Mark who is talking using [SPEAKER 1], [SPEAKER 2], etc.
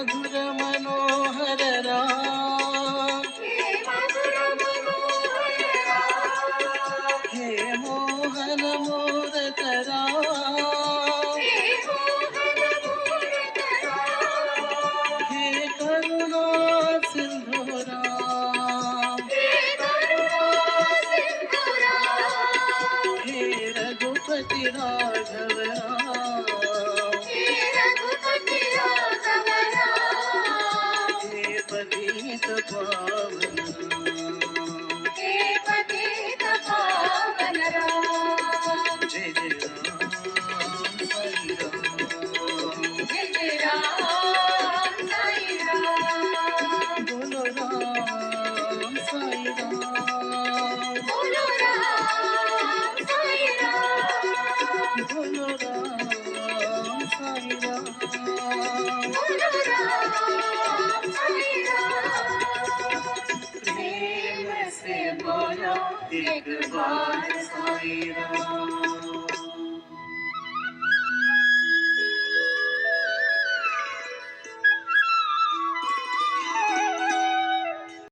[SPEAKER 1] मधुर मनोहर राम, हे मोहन मूरत राम, हे करुणा सिंधु राम, हे रघुपति राघव राम, हे पतित पावन राम, जय जय राम साई राम, बोलो राम साई राम, बोलो राम साई राम, प्रेम से बोलो एक बार साई राम।